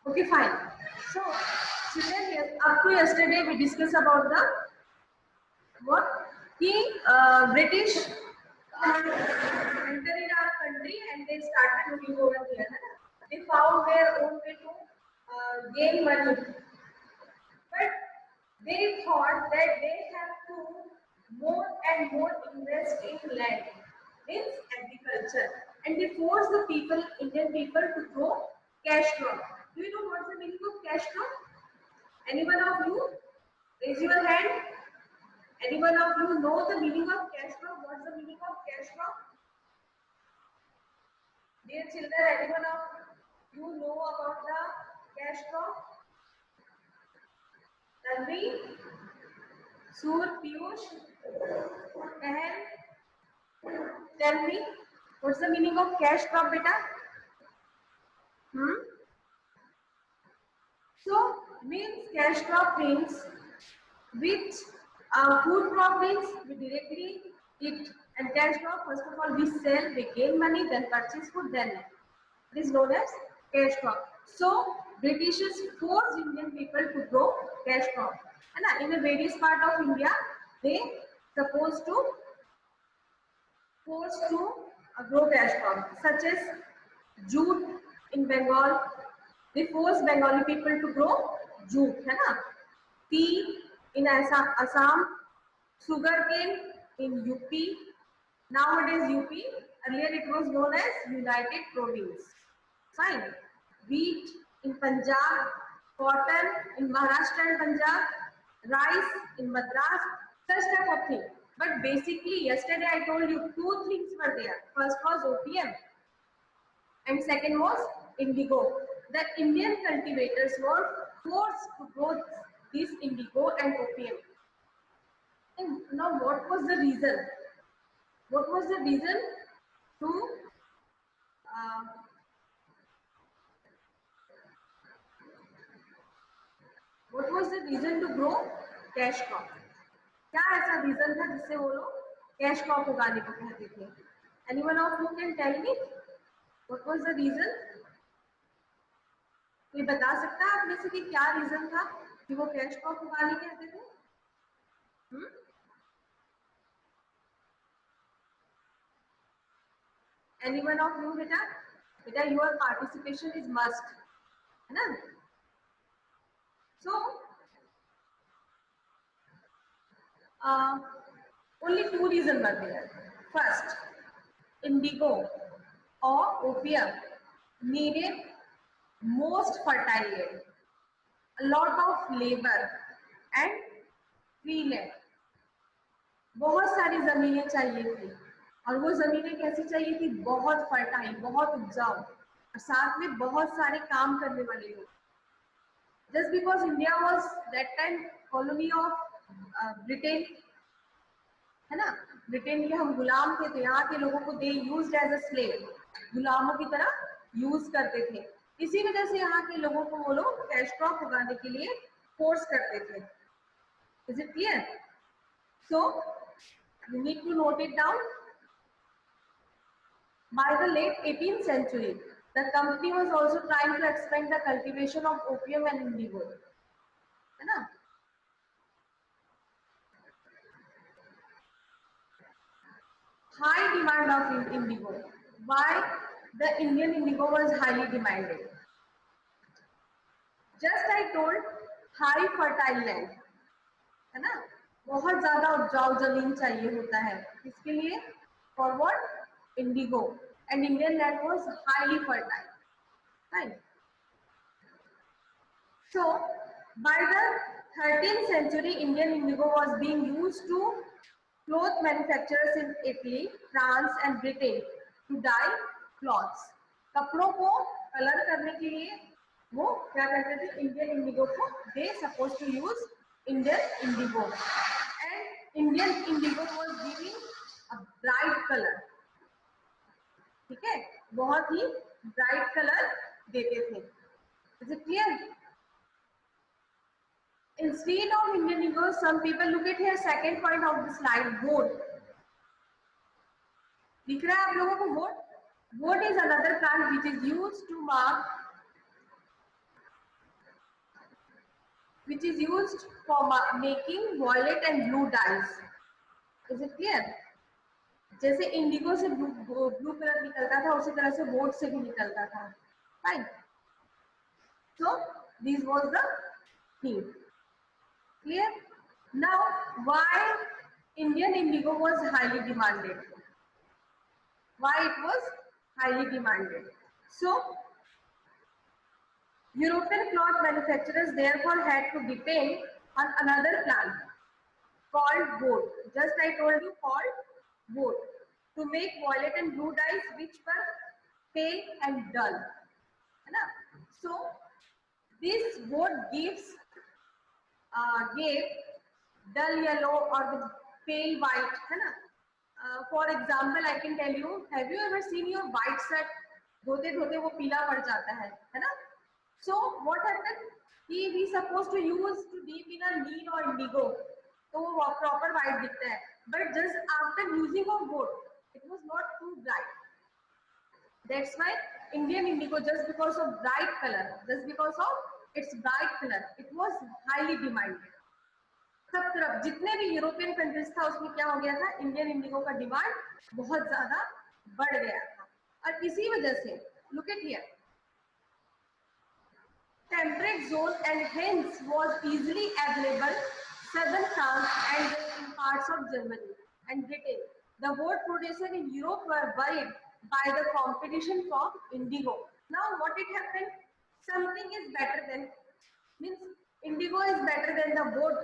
Okay, fine. So, children, up to yesterday we discussed about the what? The British entered in our country and they started looking over here. है ना? They found their own way to gain money, but they thought that they have to more and more invest in land, means agriculture, and they forced the people, Indian people, to grow cash crop. Do you know what's the meaning of cash crop? Anyone of you? Raise your hand. Anyone of you know the meaning of cash crop? What's the meaning of cash crop? Dear children, anyone of you know about the cash crop? Tanvi, Sur, Piyush, Kahan, tell me, what's the meaning of cash crop, beta? So, means cash crop means which food crop means we directly eat, and cash crop, first of all, we sell, we gain money, then purchase food, then it is known as cash crop. So, Britishers forced Indian people to grow cash crop. And in a various part of India, they supposed to forced to grow cash crop, such as jute in Bengal. They force Bengali people to grow jute, है ना? Tea in Assam, sugarcane in UP. Nowadays UP. Earlier it was known as United Province. Fine. Wheat in Punjab, cotton in Maharashtra and Punjab, rice in Madras, such type of thing. But basically, yesterday I told you two things were there. First was opium, and second was indigo. The Indian cultivators were forced to grow this indigo and opium. And now, what was the reason? What was the reason to what was the reason to grow cash crop? क्या ऐसा reason था जिससे वो लोग cash crop उगाने को कहते थे? Anyone of you can tell me what was the reason? कोई बता सकता है आप में से कि क्या रीजन था कि वो कैश क्रॉप उगाने कहते थे? Anyone of you? बेटा बेटा योर पार्टिसिपेशन इज मस्ट, है ना? सो only two reasons were there. First, indigo or opium needed most fertile land, a lot of labor and free land. बहुत सारी जमीनें चाहिए थी, और वो जमीनें कैसी चाहिए थी? बहुत फर्टाइल, बहुत उपजाऊ, और साथ में बहुत सारे काम करने वाले लोग. Just because India was that time colony of Britain, है ना? ब्रिटेन के हम गुलाम थे, तो यहाँ के लोगों को they used as a slave, गुलामों की तरह यूज करते थे. इसी वजह से यहाँ के लोगों को वो लोग कैश क्रॉप उगाने के लिए फोर्स करते थे. Is it clear? So you need to note it down. By the late 18th century, the company was also trying to expand the cultivation of opium and indigo, है ना? High demand of indigo. Why the Indian indigo was highly demanded? Just I told, high fertile land, है ना? बहुत ज्यादा उपजाऊ जमीन चाहिए होता है. इसके लिए for what? Indigo. And Indian land was highly fertile, right? So by the 13th century, Indian indigo was being used to cloth manufacturers in Italy, France and Britain to dye cloths. कपड़ों को colour करने के लिए वो क्या करते थे? Indian Indigo को they supposed to use Indian indigo, and Indian indigo was giving a bright color. ठीक है, बहुत ही ब्राइट कलर देते थे. Is it clear? Instead of Indian indigo, some people look at here second point of the slide, wood. दिख रहा है आप लोगों को wood? Wood is another plant which is used to mark which is used for making violet and blue dyes. Is it clear? जैसे Indigo से blue colour निकलता था उसी तरह से वोट से भी निकलता था. Fine. So this was the theme. Clear? Now, why Indian indigo was highly demanded? Why it was highly demanded? So, European cloth manufacturers therefore had to depend on another plant called woad. Just I told you called woad to make violet and blue dyes which were pale and dull. So, this wood gave dull yellow or the pale white. For example, I can tell you, have you ever seen your white shirt? धोते धोते वो पीला पड़ जाता है ना? So what happened? We supposed to use to deep in a neon or indigo, तो वो proper white दिखता है. But just after using of wood, it was not too bright. That's why Indian indigo, just because of bright color, just because of its bright color, it was highly demanded. सब तरफ जितने भी European countries था उसमें क्या हो गया था, इंडियन इंडिगो का डिमांड बहुत ज्यादा बढ़ गया था. और इसी वजह से look at here, temperate zone and hence was easily available southern France and in parts of Germany and Britain. The wood producers in Europe were worried by the competition from indigo. Now what it happened, something is better than, means indigo is better than the wood.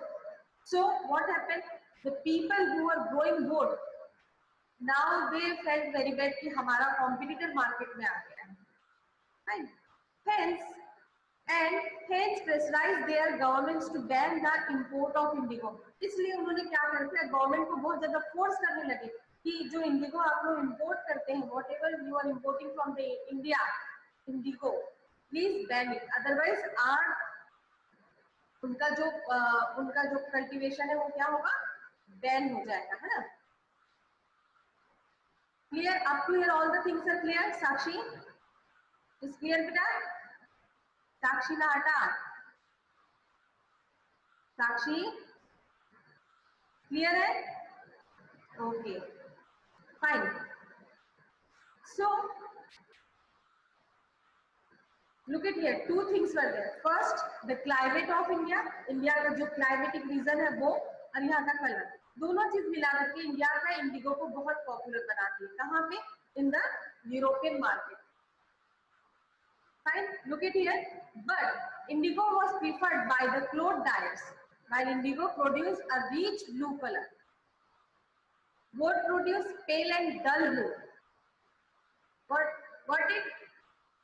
So what happened, the people who were growing wood, now they felt very bad कि हमारा competitor market में आ गया है. Right? Hence pressurized their governments to ban the import of indigo. इसलिए उन्होंने क्या कर दिया, गवर्नमेंट को बहुत ज्यादा फोर्स करने लगे कि जो इंडिगो आप लोग इंपोर्ट करते हैं, whatever you are importing from the India indigo, please ban it, otherwise उनका जो कल्टीवेशन है वो क्या होगा, बैन हो जाएगा, है ना. Clear? Up to here all the things are clear? Sakshi is clear बेटा? साक्षी ना हटा, साक्षी क्लियर है? Okay fine. So look at here, two things were there. First, the climate of India, India का जो क्लाइमेटिक रीजन है वो, और यहाँ का कलर, दोनों चीज मिला करके इंडिया का इंडिगो को बहुत पॉपुलर बनाती है. कहाँ पे? In the European market. Fine, look at here. But indigo was preferred by the cloth dyers, while indigo produced a rich blue color. Wood produced pale and dull blue.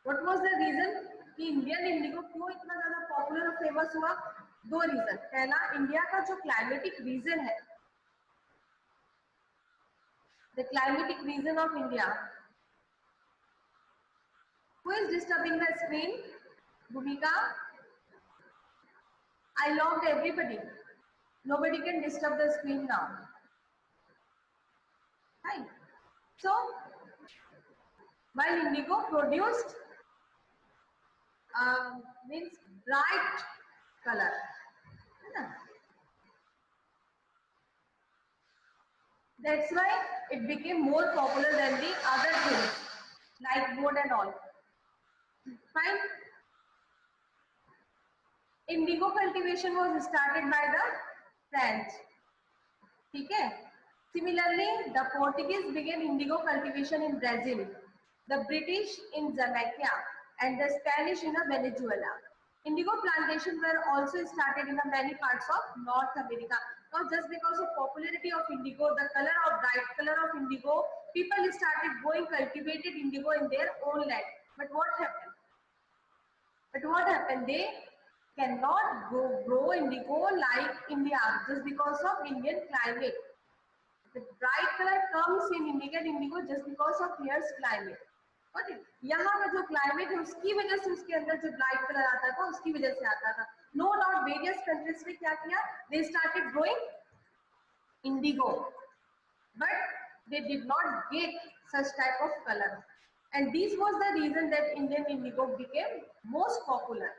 What was the reason कि Indian Indigo क्यों इतना ज्यादा popular और famous हुआ? दो reason. पहला, India का जो क्लाइमेटिक रीजन है, the climatic reason of India. Who is disturbing the screen? Bhumika? I logged everybody. Nobody can disturb the screen now. Right? So, while indigo produced means bright color. That's why it became more popular than the other things like wood and all. Fine. Indigo cultivation was started by the French. Okay. Similarly, the Portuguese began indigo cultivation in Brazil, the British in Jamaica, and the Spanish in Venezuela. Indigo plantations were also started in many parts of North America. Now, just because of popularity of indigo, the color of bright color of indigo, people started growing cultivated indigo in their own land. But what happened? They cannot grow indigo like India just because of Indian climate. The bright color comes in indigo just because of here's climate. यहाँ का जो climate है उसकी वजह से उसके अंदर जो ब्राइट कलर आता था उसकी वजह से आता था. नो डाउट वेरियस कंट्रीज में क्या किया, they started growing Indigo, but they did not get such type of colour, and this was the reason that Indian indigo became most popular.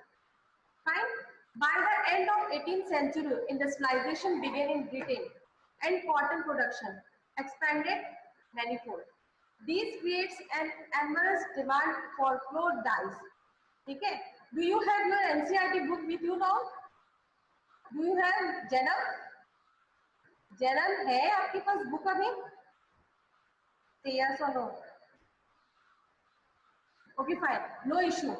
Fine. By the end of 18th century, industrialization began in Britain and cotton production expanded manifold. This creates an enormous demand for cloth dyes. Okay? Do you have your NCERT book with you now? Do you have Janam? Janam है आपके पास book अभी? Say yes or no? Okay, fine. No issue.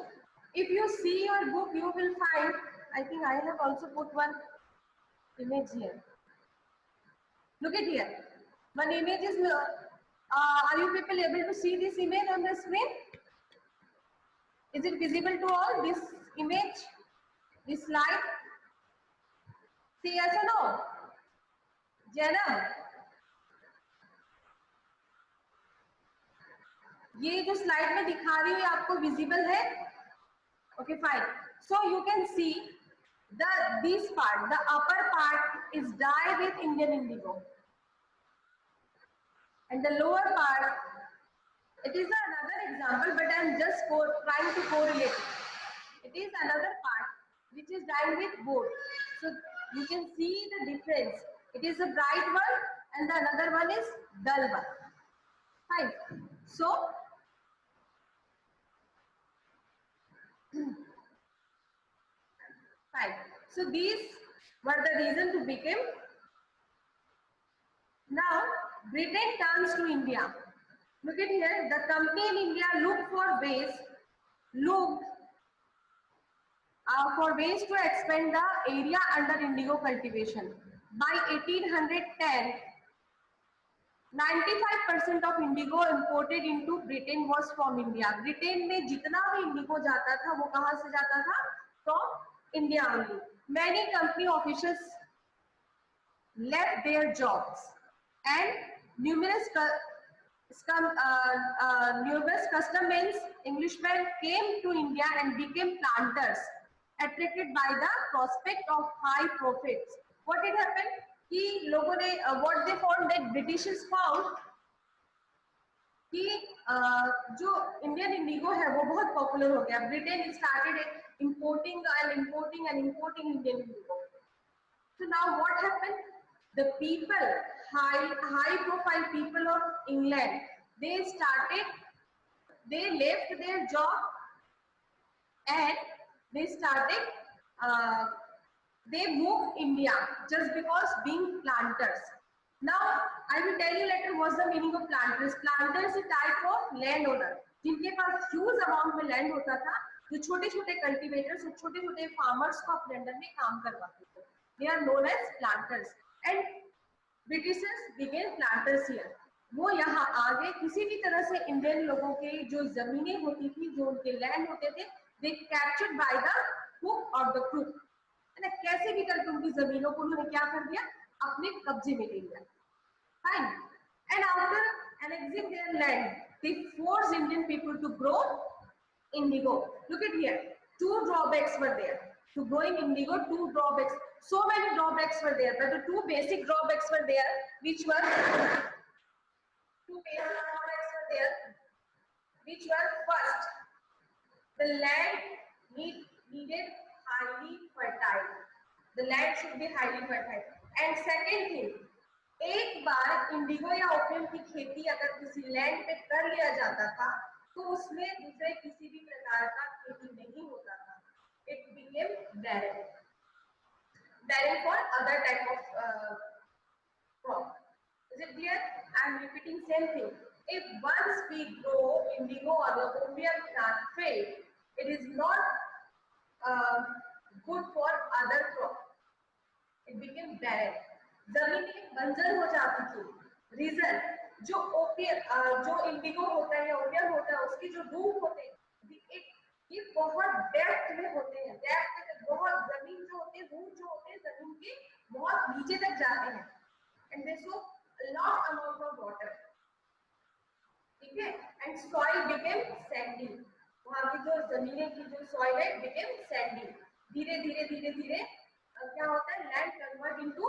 If you see your book, you will find, I think I have also put one image here. Look at here. One image is, are you people able to see this image on the screen? Is it visible to all, this image, this slide? Say yes or no? Janam, ये जो slide में दिखा रही हूँ ये आपको visible है? Okay, fine. So you can see this part, the upper part is dyed with Indian indigo, and the lower part, it is another example, but I am just trying to correlate it. It is another part which is dyed with both. So you can see the difference. It is a bright one, and the another one is dull one. Fine. So fine. So these were the reason to become. Now Britain turns to India. Look at here. The company in India looked for ways to expand the area under indigo cultivation. By 1810, 95% of indigo imported into Britain was from India. Britain में जितना भी indigo जाता था वो कहाँ से जाता था? From India only. Many company officials left their jobs and numerous customers, Englishmen came to India and became planters, attracted by the prospect of high profits. What did happen? कि लोगों ने what they found that Britishers found कि जो Indian Indigo है वो बहुत popular हो गया. Britain started importing Indian indigo. So now what happened? The people, high profile people of England, they left their job and they moved India just because being planters. Now I will tell you later what's the meaning of planters. Planters is a type of landowner जिनके पास huge amount में land होता था, जो छोटे छोटे cultivators और छोटे छोटे फार्मर्स को अपने अंडर में काम करवाते थे. They are known as planters and Britishers began planters here. वो यहाँ आगे किसी भी तरह से इंडियन लोगों के जो जमीनें होती थी, जो उनके लैंड होते थे, they captured by the hook or the crook. है ना, कैसे भी करके उनकी जमीनों को उन्होंने क्या कर दिया, अपने कब्जे में ले लिया. Fine. And after annexing their land, they forced Indian people to grow indigo. Look at here. Two drawbacks were there. To growing indigo, two drawbacks. So many drawbacks were there, but the two basic drawbacks were there, which were first, the land needed highly fertile. The land should be highly fertile. And second thing, एक बार Indigo या opium की खेती अगर किसी land पे कर लिया जाता था तो उसमें दूसरे किसी भी प्रकार का खेती नहीं होता था. It became barren for other type of crop. Is it clear? I am repeating same thing. If once we grow indigo or the opium plant fail, it is not good for other crop. It became barren. जमीनें बंजर हो जाती थी. Reason, जो opium जो Indigo होता है या ओपियम होता है उसकी जो रूट होते हैं ये बहुत डेप्थ में होते हैं. डेप्थ में बहुत जमीन जो होते हैं, रूट जो होते हैं जमीन के बहुत नीचे तक जाते हैं. And they so lot amount of water. ठीक है. And soil became Sandy. वहां की जो जमीनें की जो सॉइल है बिकेम सैंडी. धीरे धीरे धीरे धीरे क्या होता है, land convert into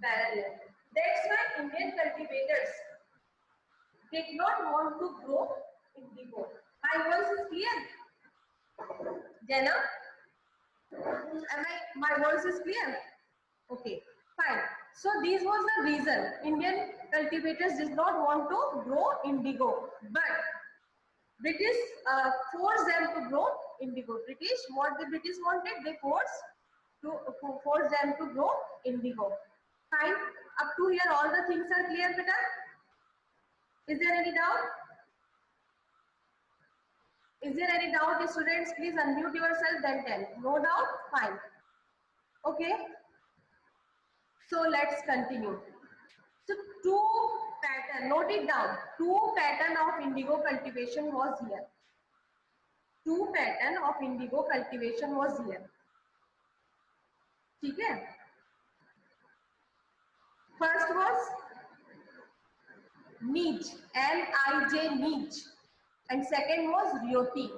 barren land. That's why Indian cultivators did not want to grow indigo. My voice is clear, Jana? My voice is clear? Okay, fine. So this was the reason Indian cultivators did not want to grow indigo, but British forced them to grow indigo. What the British wanted, they forced them to grow indigo. Fine. Up to here, all the things are clear, beta. Is there any doubt? Is there any doubt, students? Please unmute yourself, then tell. No doubt? Fine. Okay. So let's continue. So two pattern, note it down. Two pattern of indigo cultivation was here. Two pattern of indigo cultivation was here. ठीक है? First was Nij, N-I-J, Nij, and second was Ryoti.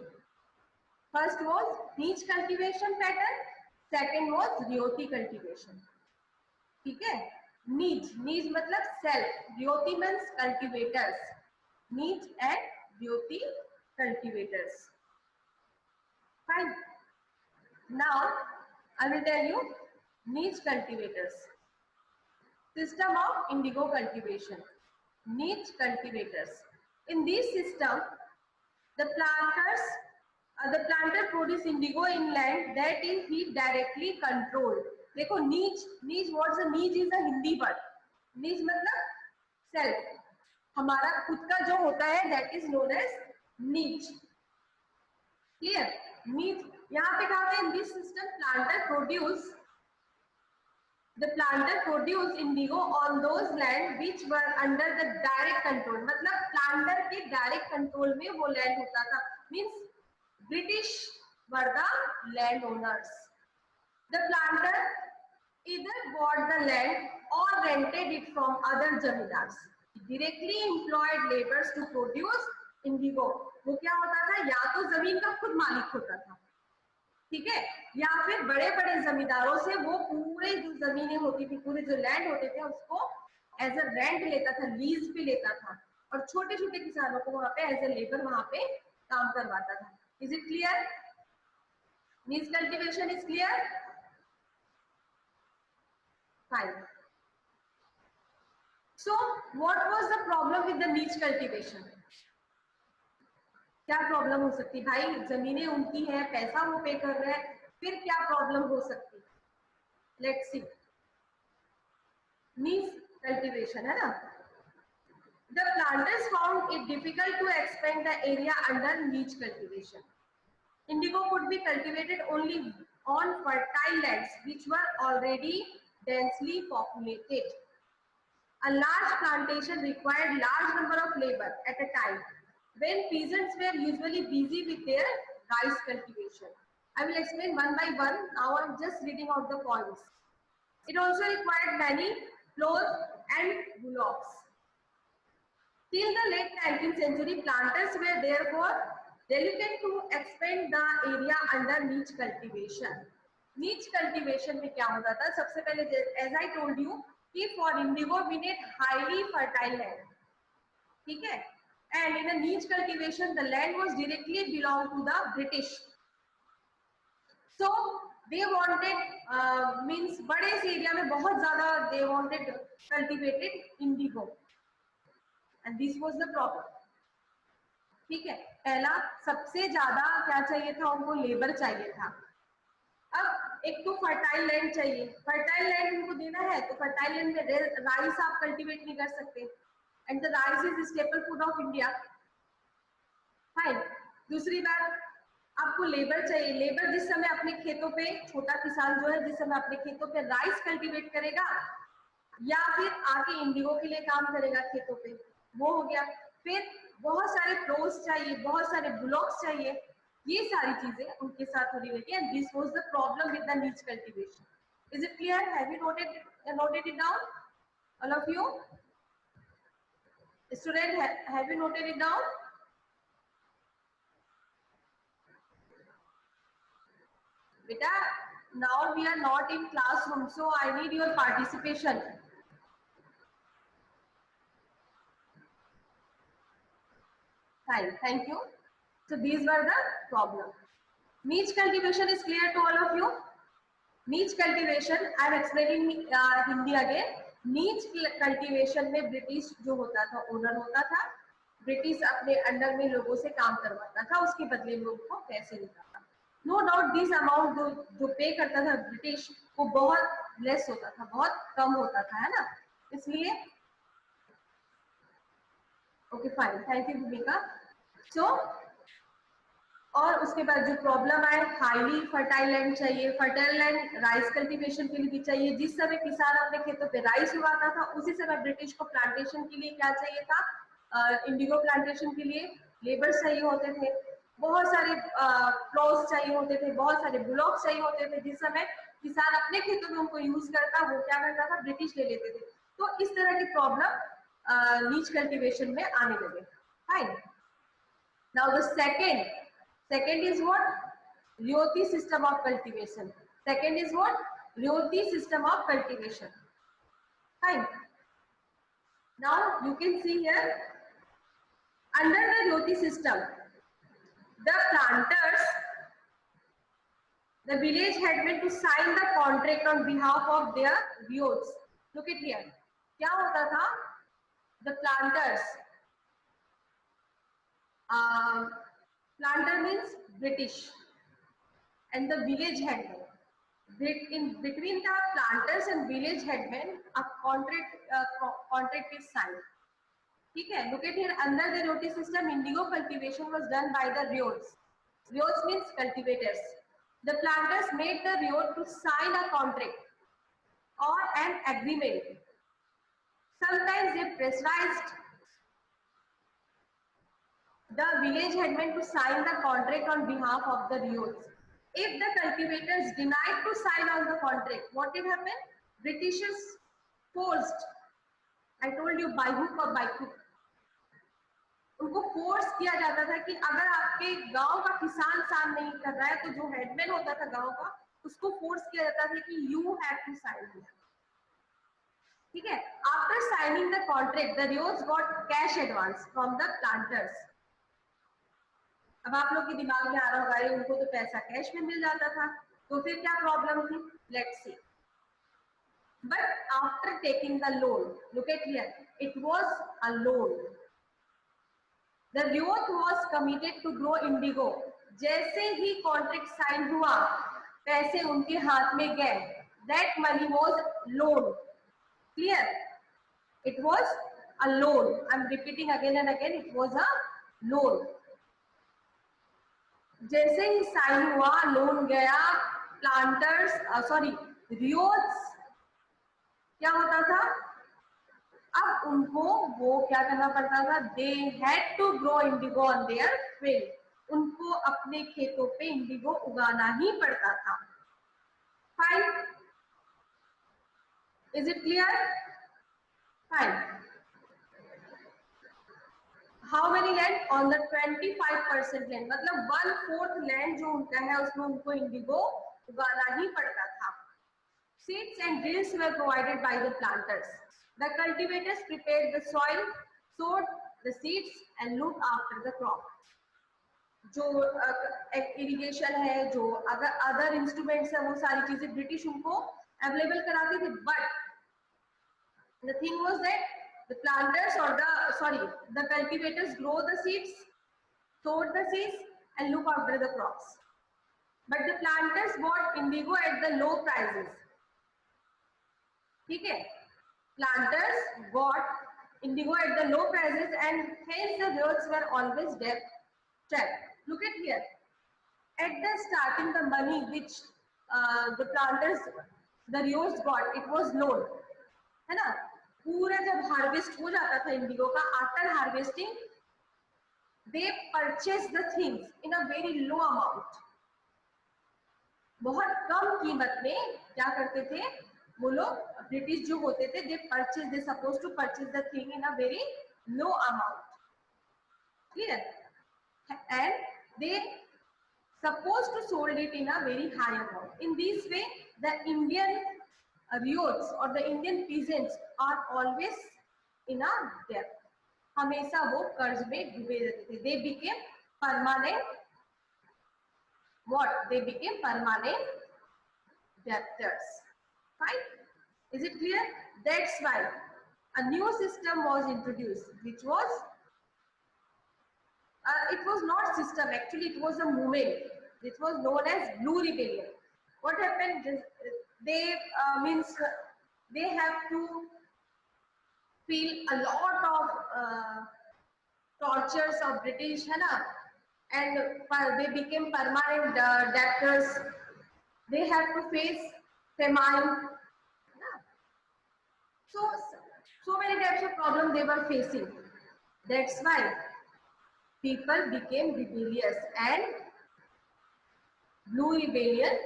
First was Nij cultivation pattern, second was Ryoti cultivation. ठीक है? Nij, Nij मतलब self, Ryoti means cultivators. Nij and Ryoti cultivators. Fine. Now I will tell you niche cultivators. System of indigo cultivation. Niche cultivators. In this system, the planter produce indigo in land that is he directly controlled. देखो niche what's a niche is a Hindi word. Niche मतलब self. हमारा खुद का जो होता है that is known as niche. Clear? Niche. यहाँ पे कहा है in this system the planter produce indigo on those land which were under the direct control. मतलब planter के direct control में वो land होता था. Means British were the landowners. The planter either bought the land or rented it from other zamindars. Directly employed laborers to produce indigo. वो क्या होता था? या तो जमीन का खुद मालिक होता था, ठीक है, या फिर बड़े बड़े जमींदारों से वो पूरे जो जमीनें होती थी, पूरे जो लैंड होते थे उसको एज अ रेंट लेता था, लीज पे लेता था, और छोटे छोटे किसानों को वहां पे एज अ लेबर वहां पे काम करवाता था. Is it clear? Knees cultivation is clear? Fine. So what was the problem with the नीच कल्टीवेशन? क्या प्रॉब्लम हो सकती है भाई? जमीनें उनकी है, पैसा वो पे कर रहे हैं, फिर क्या प्रॉब्लम हो सकती? Let's see. नीच कल्टीवेशन है ना. The planters found it difficult to expand the area under niche cultivation. Indigo could be cultivated only on fertile lands which were already densely populated. A large plantation required large number of labor at a time when peasants were usually busy with their rice cultivation. I will explain one by one. Now I am just reading out the points. It also required many plows and bullocks. Till the late 19th century, planters were therefore reluctant to expand the area under niche cultivation. Niche cultivation में क्या होता था? सबसे पहले, as I told you, कि for indigo we need highly fertile land, ठीक है? And in a niche cultivation, the land was directly belong to the British. So they wanted means बड़े से एरिया में बहुत ज्यादा they wanted cultivated indigo. And this was the problem. ठीक है, पहला सबसे ज्यादा क्या चाहिए था उनको? लेबर चाहिए था. अब एक तो फर्टाइल लैंड चाहिए. फर्टाइल लैंड उनको देना है तो फर्टाइल लैंड में राइस आप कल्टीवेट नहीं कर सकते. And the rice is staple food of India. Fine. दूसरी बात, आपको लेबर चाहिए. लेबर जिस समय अपने खेतों पे, छोटा किसान जो है जिस समय अपने खेतों पे राइस कल्टीवेट करेगा या फिर आके इंडिगो के लिए काम करेगा खेतों पे, वो हो गया. फिर बहुत सारे प्लोस चाहिए, बहुत सारे ब्लॉक्स चाहिए. ये सारी चीजें उनके साथ हो रही रहती है. This was the problem with the नीच cultivation. Is it clear? Have you noted it down, all of you? Student, have you noted it down? Beta, now we are not in classroom, so I need your participation. Fine, thank you. So these were the problem. Niche cultivation is clear to all of you. Niche cultivation, I am explaining Hindi again. Niche cultivation में British जो होता था owner होता था, British अपने under में लोगों से काम करवाता था, उसके बदले में उनको पैसे देता था. नो डाउट दिस अमाउंट जो पे करता था ब्रिटिश वो बहुत लेस होता था, बहुत कम होता था, है ना. इसलिए ओके फाइन, थैंक यू भूमिका. सो और उसके बाद जो प्रॉब्लम आए, हाईली फर्टाइल लैंड चाहिए. फर्टाइल लैंड राइस कल्टीवेशन के लिए भी चाहिए. जिस समय किसान अपने खेतों पे राइस उगाता था उसी समय ब्रिटिश को प्लांटेशन के लिए क्या चाहिए था, इंडिगो प्लांटेशन के लिए लेबर्स चाहिए होते थे, बहुत सारे प्लॉज चाहिए होते थे, बहुत सारे ब्लॉक्स चाहिए होते थे. जिस समय किसान अपने खेतों में उनको यूज करता, वो क्या करता था, ब्रिटिश ले लेते थे. तो इस तरह की प्रॉब्लम नीच कल्टीवेशन में आने लगे. Fine. Now the second is what? Ryoti system of cultivation. Second is what? Ryoti system of cultivation. Fine. Now you can see here, under the Ryoti system, the planters, the village headmen to sign the contract on behalf of their ryots. Look at here. क्या होता था? The planters. Planter means British, and the village headman. In between the planters and village headmen, a contract is signed. ठीक है. Look at here. Under the Ryoti system, indigo cultivation was done by the ryots. Ryots means cultivators. The planters made the ryot to sign a contract or an agreement. Sometimes they pressurized the village headman to sign the contract on behalf of the ryots. If the cultivators denied to sign on the contract, what did happen? Britishers forced, I told you by hook or by crook, उनको force किया जाता था कि अगर आपके गांव का किसान साइन नहीं कर रहा है तो जो हेडमैन होता था गांव का उसको फोर्स किया जाता था कि यू हैव टू साइन. ठीक है. After signing the contract the ryots got cash advance from the planters. अब आप लोग के दिमाग में आ रहा होगा उनको तो पैसा कैश में मिल जाता था, तो फिर क्या प्रॉब्लम थी? Let's see. But after taking the loan, look at here, it was a loan. The ryot was committed to grow indigo. जैसे ही कॉन्ट्रैक्ट साइन हुआ पैसे उनके हाथ में गए. That money was loan. Clear? It was a loan. I am repeating again and again, it was a loan. जैसे ही sign हुआ लोन गया, प्लांटर्स ryots क्या होता था, अब उनको वो क्या करना पड़ता था, they had to grow indigo on their field. उनको अपने खेतों पे इंडिगो उगाना ही पड़ता था. Fine. Is it clear? Fine. How many land? On the 25% land, मतलब 1/4 लैंड जो उनका है उसमें उनको इंडिगो उगाना ही पड़ता था. Seeds and drills were provided by the planters. The cultivators prepared the soil, sowed the seeds and looked after the crop. जो इरिगेशन है, जो अगर अदर इंस्ट्रूमेंट्स है, वो सारी चीजें ब्रिटिश उनको अवेलेबल कराते थे. But the thing was that the planters or the cultivators grow the seeds, sowed the seeds and look after the crops. But the planters bought indigo at the low prices. ठीक है. Planters bought indigo at the low prices and hence the ryots were always trapped. Look at here. At the starting, the money which the planters, the ryots got, it was loan, है ना. पूरा जब harvest हो जाता था Indigo का, after harvesting they purchase the things in a very low amount. बहुत कम कीमत में क्या करते थे वो लोग, ब्रिटिश जो होते थे, they purchase, they suppose to purchase the thing in a very low amount. Clear? And they supposed to sold it in a very high amount. In this way, the Indian ryots or the Indian peasants are always in a debt. हमेशा वो कर्ज में डूबे रहते थे. They became permanent what? They became permanent debtors. Fine? Is it clear? That's why a new system was introduced, which was it was not system, actually it was a movement. This was known as Blue Rebellion. What happened? They means they have to feel a lot of tortures of British, है ना? And they became permanent debtors. They have to face famine. है ना? So many types of problems they were facing. That's why people became rebellious and Blue Rebellion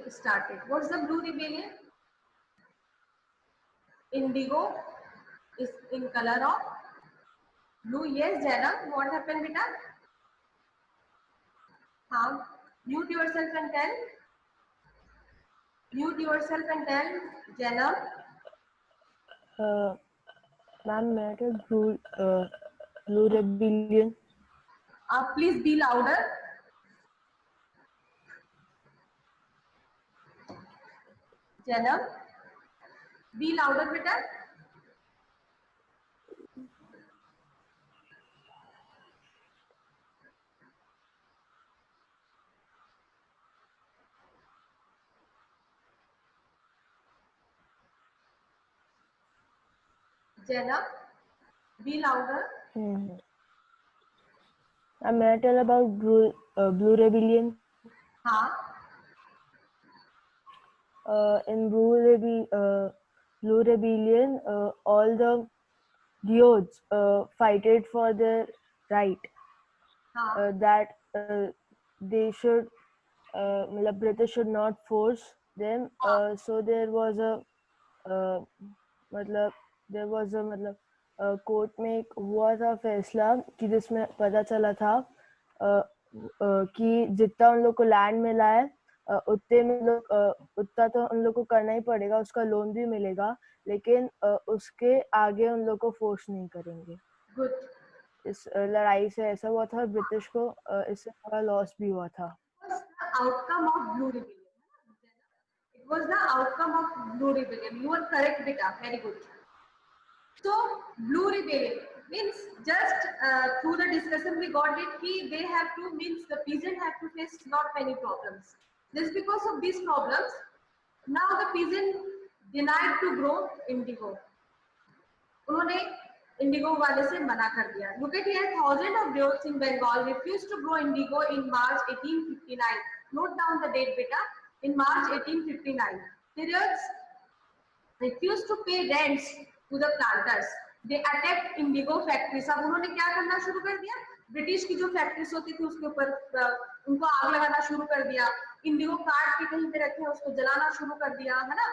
started. What's the Blue Rebellion? Indigo is in color of blue. Yes, Janam, what happened, beta? Mute yourself and tell. Mute yourself and tell, Janam. Ma'am, may I tell Blue Rebellion? Please be louder. Janam, be louder, beta. Janam, be louder. May I tell about Blue Rebellion? In Blue Rebellion, all the youths fighted for their right that they should, British should not force them. So there was a court में एक हुआ था फैसला कि जिसमें पता चला था कि जितना उन लोग को लैंड मिला है उतने में लोग उतना तो उन लोग को करना ही पड़ेगा, उसका लोन भी मिलेगा, लेकिन उसके आगे उन लोग को फोर्स नहीं करेंगे. Good. इस लड़ाई से ऐसा हुआ था, ब्रिटिश को इससे थोड़ा लॉस भी हुआ था. Outcome of Blue Rebellion. It was the outcome of Blue Rebellion. You are correct, beta. Very good. So Blue Rebellion means just through the discussion we got it. They have to means the peasant have to face not many problems. Just because of these problems, now the peasant denied to grow indigo. उन्होंने indigo वाले से मना कर दिया. Look at here, thousands of youths in Bengal refused to grow indigo in March 1859. Note down the date, beta. In March 1859, the youths refused to pay rents to the planters. They attacked indigo factories. अब उन्होंने क्या करना शुरू कर दिया? British की जो factories होती थी उसके ऊपर उनको आग लगाना शुरू कर दिया. इंडिगो काट के कहीं पे रखे उसको जलाना शुरू कर दिया, है ना.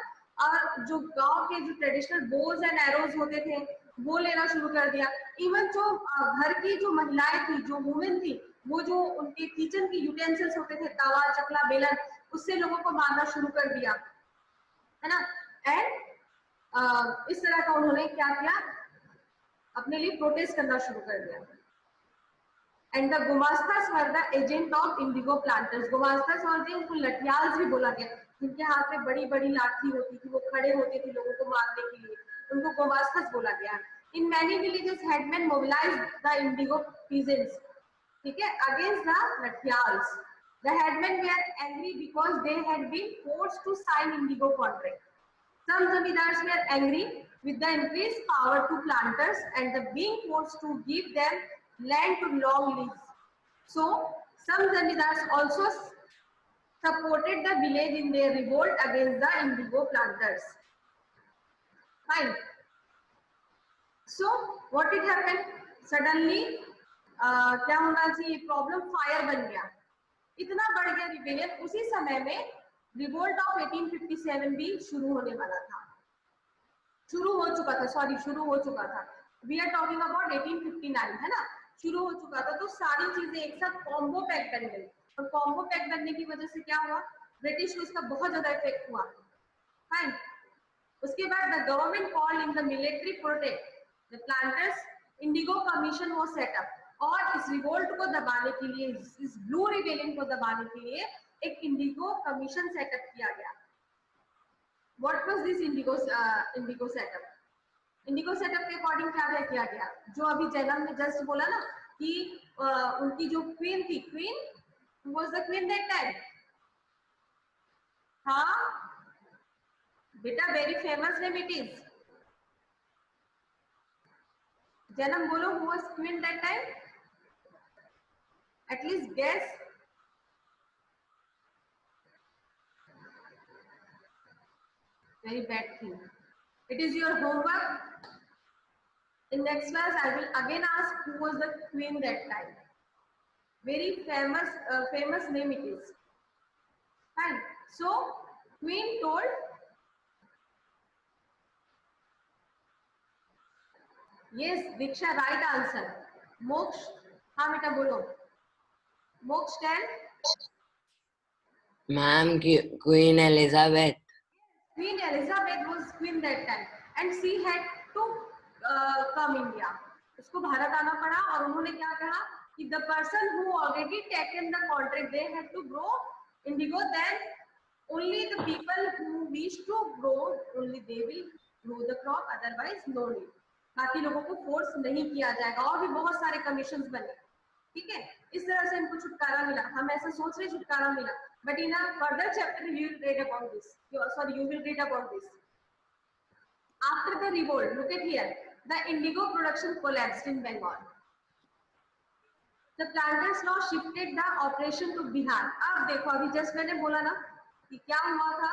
और जो गांव के जो ट्रेडिशनल बोज एंड एरोज होते थे वो लेना शुरू कर दिया. इवन जो घर की जो महिलाएं थी, जो वुमेन थी, वो जो उनके किचन की यूटेंसिल्स होते थे, तवा, चकला, बेलन, उससे लोगों को मारना शुरू कर दिया, है ना. एंड इस तरह का उन्होंने क्या किया, अपने लिए प्रोटेस्ट करना शुरू कर दिया. And the gumashtas were the agent of indigo planters. Gumashtas और थे, उनको लठियाल्स भी बोला गया, जिनके हाथ में बड़ी बड़ी लाठी होती थी, वो खड़े होते थे लोगों को मारने के लिए, उनको गुमास्तास बोला गया. In many villages headman mobilized the indigo peasants, ठीक है, against the lathiyals. The headman were angry because they had been forced to sign indigo contract. Some zamindars were angry with the increased power to planters and the being forced to give them land to long lease. So some zamindars also supported the village in their revolt against the indigo planters. Fine. So what did happen? Suddenly क्या होना चाहिए, problem fire बन गया, इतना बढ़ गया rebellion. उसी समय में रिवोल्ट ऑफ 1857 भी शुरू होने वाला था, शुरू हो चुका था. वी आर टॉकिंग अबाउट 1859, है ना, शुरू हो चुका था. तो सारी चीजें एक साथ कॉम्बो पैक बन गई, और कॉम्बो पैक बनने की वजह से क्या हुआ, ब्रिटिश को इसका बहुत ज्यादा इफेक्ट हुआ. फाइन. उसके बाद the government called in the military protect the planters Indigo commission वो सेटअप और इस रिवोल्ट को दबाने के लिए, इस ब्लू रिबेलियन को दबाने के लिए एक इंडिगो कमीशन सेटअप किया गया। What was this Indigo setup? Indigo setup के अकॉर्डिंग क्या किया गया? जो अभी जैनम ने जस्ट बोला ना कि उनकी जो क्वीन थी, queen was the queen that time. हाँ बेटा, very famous name it is. Jainam बोलो, who was queen that time? At least guess. Very bad thing. It is your homework. In next class, I will again ask who was the queen that time. Very famous name it is. Fine. So, queen told, yes, Diksha, right answer. Moksh, हाँ बेटा बोलो. Moksh, tell. Ma'am, Queen Elizabeth. Queen Elizabeth was queen that time, and she had to come India. उसको भारत आना पड़ा और उन्होंने क्या कहा कि the person who already taken the contract, they had to grow indigo, then only the people who wish to grow, only they will grow the crop, otherwise no need. बाकी लोगों को फोर्स नहीं किया जाएगा। और भी बहुत सारे कमीशंस बने, ठीक है। इस तरह से इनको छुटकारा मिला। हम ऐसा सोच रहे छुटकारा मिला, but in a further chapter you will read about this. You will read about this. After the revolt, look at here, the indigo production collapsed in Bengal. The planters now shifted the operation to Bihar. अब देखो, अभी just मैंने बोला ना कि क्या हुआ था,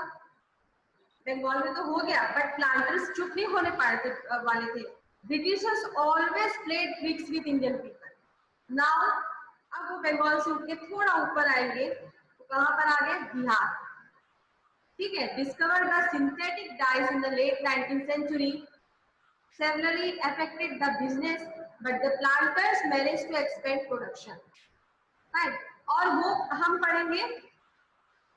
बंगाल में तो हो गया, बट प्लांटर्स चुप नहीं होने वाले थे। Britishers always played tricks with Indian people. Now अब वो बंगाल से उठ के थोड़ा ऊपर आएंगे तो कहां पर आ गए? बिहार, ठीक है। Discovered the synthetic dyes in the late 19th century, severely affected the business, but the planters managed to expand production. Right? और वो हम पढ़ेंगे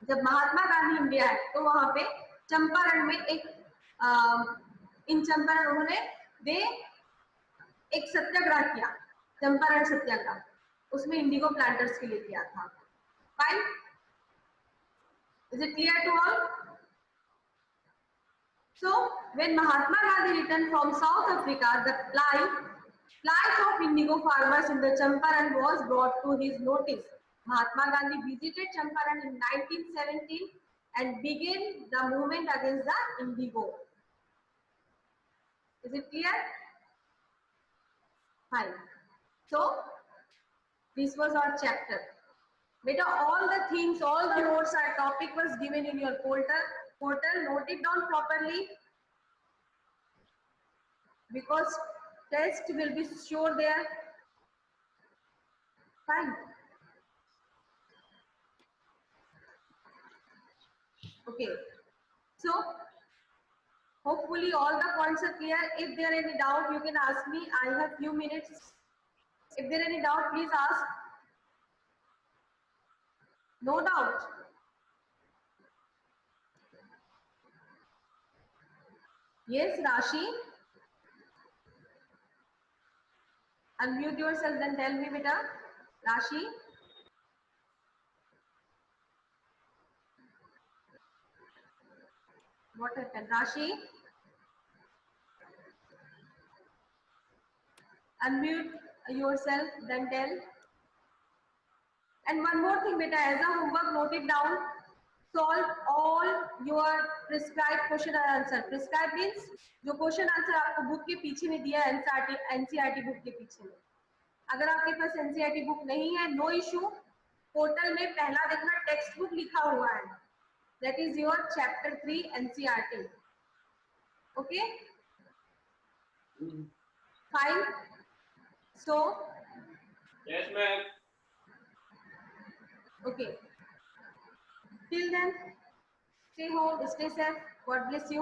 जब महात्मा गांधी इंडिया है, तो वहां पे चंपारण में इन चंपारण उन्होंने एक सत्याग्रह किया, चंपारण सत्याग्रह, उसमें इंडिगो प्लांटर्स के लिए किया था। Fine, is it clear to all? So when Mahatma Gandhi returned from South Africa, the plight of indigo farmers in the Champaran was brought to his notice. Mahatma Gandhi visited Champaran in 1917 and began the movement against the indigo. Is it clear? Fine. So this was our chapter. Beta, all the things, all the notes, our topic was given in your portal. Note it down properly, because test will be sure there. Fine. Okay. So hopefully all the points are clear. If there are any doubt, you can ask me. I have few minutes. If there are any doubt, please ask. No doubt. Yes, Rashi. Unmute yourself, then tell me, beta. Rashi. What happened? Rashi. Unmute yourself, then tell. And one more thing, beta, as a homework, note it down. Solve all your prescribed question and answer. Prescribed means जो question answer आपको book के पीछे में दिया है, NCERT book के पीछे में। अगर आपके पास एनसीईआरटी बुक नहीं है, नो इशू, पोर्टल में पहला देखना टेक्स्ट बुक लिखा हुआ है, that is your chapter 3 NCERT. Okay, fine. So yes ma'am. Okay. Till then, stay home, stay safe. God bless you.